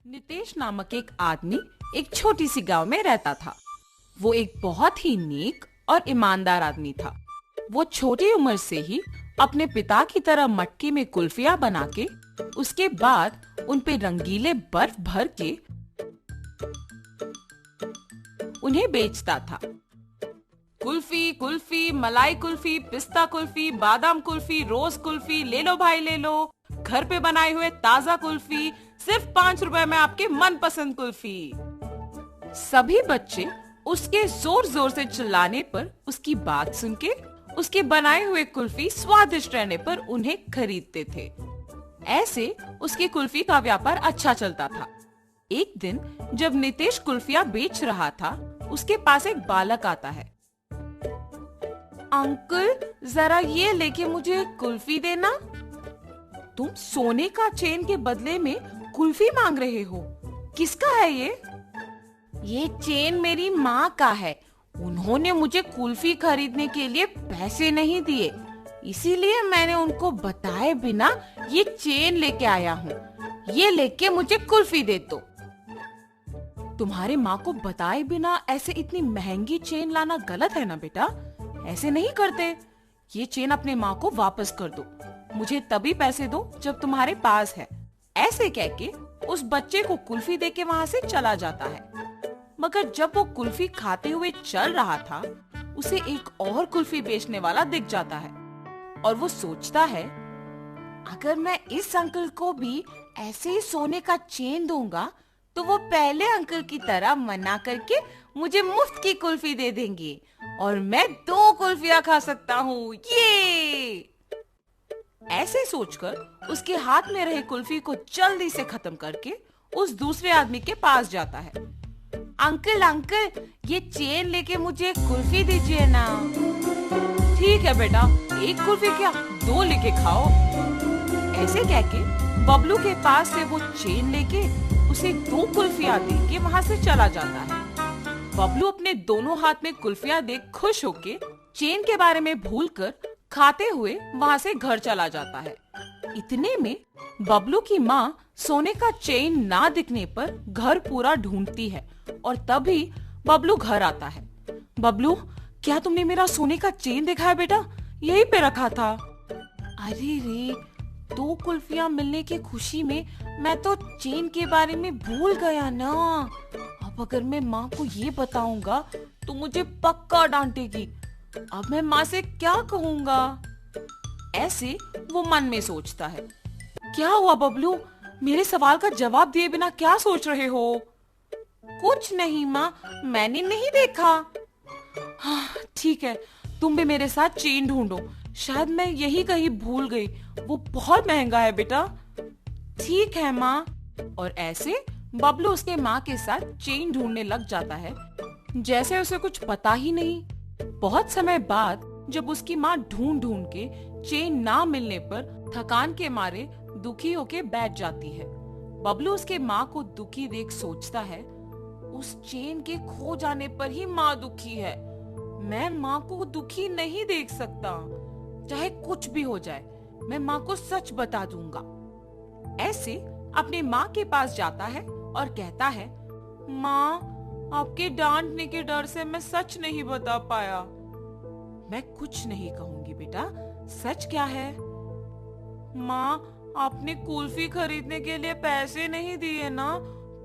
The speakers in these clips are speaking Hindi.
नितेश नामक एक आदमी एक छोटी सी गांव में रहता था। वो एक बहुत ही नेक और ईमानदार आदमी था। वो छोटी उम्र से ही अपने पिता की तरह मटके में कुल्फियां बना के उसके बाद उन पे रंगीले बर्फ भर के उन्हें बेचता था। कुल्फी कुल्फी, मलाई कुल्फी, पिस्ता कुल्फी, बादाम कुल्फी, रोज कुल्फी, ले लो भाई ले लो, घर पे बनाए हुए ताजा कुल्फी, सिर्फ 5 रुपए में आपके मनपसंद कुल्फी। सभी बच्चे उसके जोर जोर से चिल्लाने पर, उसकी बात सुन के उसके बनाए हुए कुल्फी स्वादिष्ट रहने पर उन्हें खरीदते थे। ऐसे उसकी कुल्फी का व्यापार अच्छा चलता था। एक दिन जब नितेश कुल्फियां बेच रहा था, उसके पास एक बालक आता है। अंकल, जरा ये लेके मुझे कुल्फी देना। तुम सोने का चेन के बदले में कुल्फी मांग रहे हो? किसका है ये? ये चेन मेरी माँ का है। उन्होंने मुझे कुल्फी खरीदने के लिए पैसे नहीं दिए, इसीलिए मैंने उनको बताए बिना ये चेन लेके आया हूँ। ये लेके मुझे कुल्फी दे दो। तुम्हारे माँ को बताए बिना ऐसे इतनी महंगी चेन लाना गलत है ना बेटा, ऐसे नहीं करते। ये चेन अपने माँ को वापस कर दो। मुझे तभी पैसे दो जब तुम्हारे पास है। ऐसे कह के उस बच्चे को कुल्फी देके वहाँ से चला जाता है। मगर जब वो कुल्फी खाते हुए चल रहा था, उसे एक और कुल्फी बेचने वाला दिख जाता है और वो सोचता है, अगर मैं इस अंकल को भी ऐसे ही सोने का चेन दूंगा तो वो पहले अंकल की तरह मना करके मुझे मुफ्त की कुल्फी दे देंगे और मैं 2 कुल्फियां खा सकता हूँ। ये ऐसे सोचकर उसके हाथ में रहे कुल्फी को जल्दी से खत्म करके उस दूसरे आदमी के पास जाता है। अंकल अंकल, ये चेन लेके मुझे कुल्फी दीजिए ना। ठीक है बेटा, 1 कुल्फी क्या 2 लेके खाओ। ऐसे कह के बबलू के पास से वो चेन लेके उसे 2 कुल्फियां दे के वहाँ से चला जाता है। बबलू अपने दोनों हाथ में कुल्फियां देख खुश होके चेन के बारे में भूलकर खाते हुए वहाँ से घर चला जाता है। इतने में बबलू की माँ सोने का चेन ना दिखने पर घर पूरा ढूंढती है और तभी बबलू घर आता है। बबलू, क्या तुमने मेरा सोने का चेन देखा है बेटा? यहीं पे रखा था। अरे रे, 2 कुल्फियां मिलने की खुशी में मैं तो चेन के बारे में भूल गया ना। अब अगर मैं माँ को ये बताऊंगा तो मुझे पक्का डांटेगी। अब मैं माँ से क्या कहूँगा? ऐसे वो मन में सोचता है। क्या हुआ बबलू, मेरे सवाल का जवाब दिए बिना क्या सोच रहे हो? कुछ नहीं माँ, मैंने नहीं देखा। हाँ, ठीक है, तुम भी मेरे साथ चेन ढूंढो। शायद मैं यही कहीं भूल गई। वो बहुत महंगा है बेटा। ठीक है माँ। और ऐसे बबलू उसके माँ के साथ चेन ढूंढने लग जाता है, जैसे उसे कुछ पता ही नहीं। बहुत समय बाद जब उसकी माँ ढूंढ ढूंढ के चेन ना मिलने पर थकान के मारे दुखी होके बैठ जाती है। बबलू उसके माँ को दुखी देख सोचता है, उस चेन के खो जाने पर ही माँ दुखी है। मैं माँ को दुखी नहीं देख सकता। चाहे कुछ भी हो जाए, मैं माँ को सच बता दूंगा। ऐसे अपनी माँ के पास जाता है और कहता है, माँ, आपके डांटने के डर से मैं सच नहीं बता पाया। मैं कुछ नहीं कहूंगी बेटा, सच क्या है? माँ, आपने कुल्फी खरीदने के लिए पैसे नहीं दिए ना,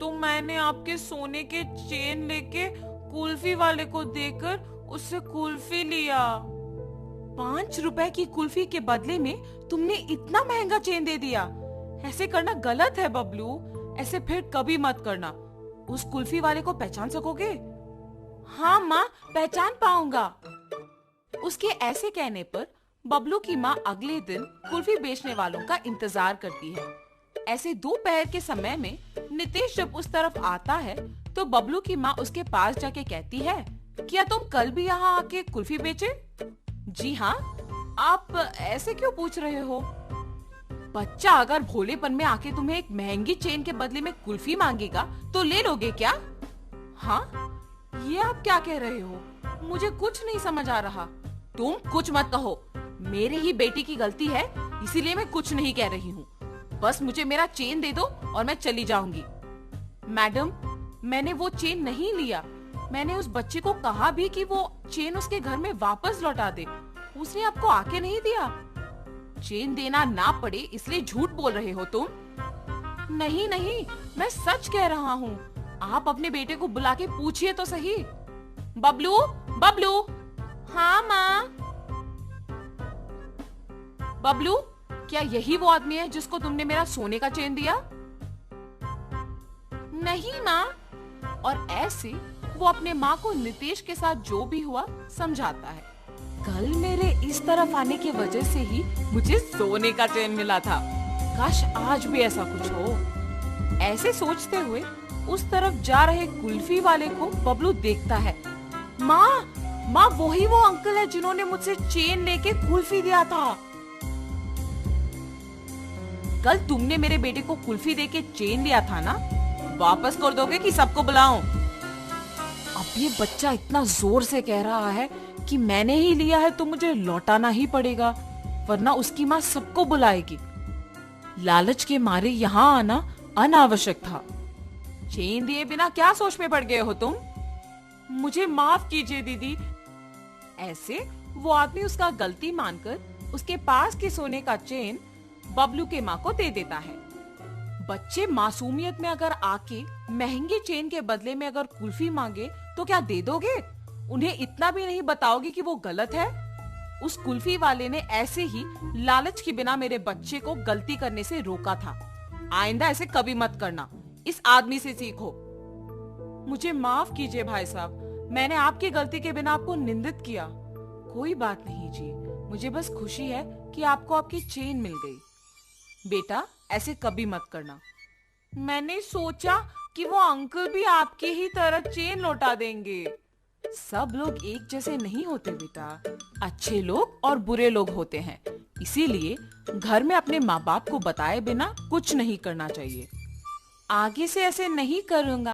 तो मैंने आपके सोने के चेन लेके कुल्फी वाले को देकर उससे कुल्फी लिया। 5 रुपए की कुल्फी के बदले में तुमने इतना महंगा चेन दे दिया। ऐसे करना गलत है बबलू। ऐसे फिर कभी मत करना। उस कुल्फी वाले को पहचान सकोगे? हाँ माँ, पहचान पाऊंगा। उसके ऐसे कहने पर बबलू की माँ अगले दिन कुल्फी बेचने वालों का इंतजार करती है। ऐसे दोपहर के समय में नितेश जब उस तरफ आता है तो बबलू की माँ उसके पास जाके कहती है, क्या तुम कल भी यहाँ आके कुल्फी बेचे? जी हाँ। आप ऐसे क्यों पूछ रहे हो? बच्चा अगर भोलेपन में आके तुम्हें एक महंगी चेन के बदले में कुल्फी मांगेगा तो ले लोगे क्या? हाँ, ये आप क्या कह रहे हो? मुझे कुछ नहीं समझ आ रहा। तुम कुछ मत कहो, मेरी ही बेटी की गलती है, इसीलिए मैं कुछ नहीं कह रही हूँ। बस मुझे मेरा चेन दे दो और मैं चली जाऊंगी। मैडम, मैंने वो चेन नहीं लिया। मैंने उस बच्चे को कहा भी कि वो चेन उसके घर में वापस लौटा दे। उसने आपको आके नहीं दिया। चेन देना ना पड़े इसलिए झूठ बोल रहे हो तुम। नहीं नहीं, मैं सच कह रहा हूँ। आप अपने बेटे को बुला के पूछिए तो सही। बबलू, बबलू। हाँ माँ। बबलू, क्या यही वो आदमी है जिसको तुमने मेरा सोने का चेन दिया? नहीं माँ। और ऐसे वो अपने माँ को नितेश के साथ जो भी हुआ समझाता है। कल मेरे इस तरफ आने की वजह से ही मुझे सोने का चेन मिला था। काश आज भी ऐसा कुछ हो। ऐसे सोचते हुए उस तरफ जा रहे कुल्फी वाले को बबलू देखता है। माँ, माँ, वही वो अंकल है जिन्होंने मुझसे चेन लेके कुल्फी दिया था। कल तुमने मेरे बेटे को कुल्फी देके चेन लिया था ना? वापस कर दोगे कि सबको बुलाऊं? अब ये बच्चा इतना जोर से कह रहा है कि मैंने ही लिया है तो मुझे लौटाना ही पड़ेगा, वरना उसकी माँ सबको बुलाएगी। लालच के मारे यहाँ आना अनावश्यक था। चेन दिए बिना क्या सोच में पड़ गए हो तुम? मुझे माफ कीजिए दीदी। ऐसे वो आदमी उसका गलती मानकर उसके पास के सोने का चेन बबलू के माँ को दे देता है। बच्चे मासूमियत में अगर आके महंगे चेन के बदले में अगर कुल्फी मांगे तो क्या दे दोगे? उन्हें इतना भी नहीं बताओगे कि वो गलत है? उस कुल्फी वाले ने ऐसे ही लालच के बिना मेरे बच्चे को गलती करने से रोका था। आइंदा ऐसे कभी मत करना। इस आदमी से सीखो। मुझे माफ कीजिए भाई साहब, मैंने आपकी गलती के बिना आपको निंदित किया। कोई बात नहीं जी, मुझे बस खुशी है कि आपको आपकी चेन मिल गई। बेटा, ऐसे कभी मत करना। मैंने सोचा कि वो अंकल भी आपके ही तरह चेन लौटा देंगे। सब लोग एक जैसे नहीं होते बेटा। अच्छे लोग और बुरे लोग होते हैं। इसीलिए घर में अपने माँ बाप को बताए बिना कुछ नहीं करना चाहिए। आगे से ऐसे नहीं करूंगा।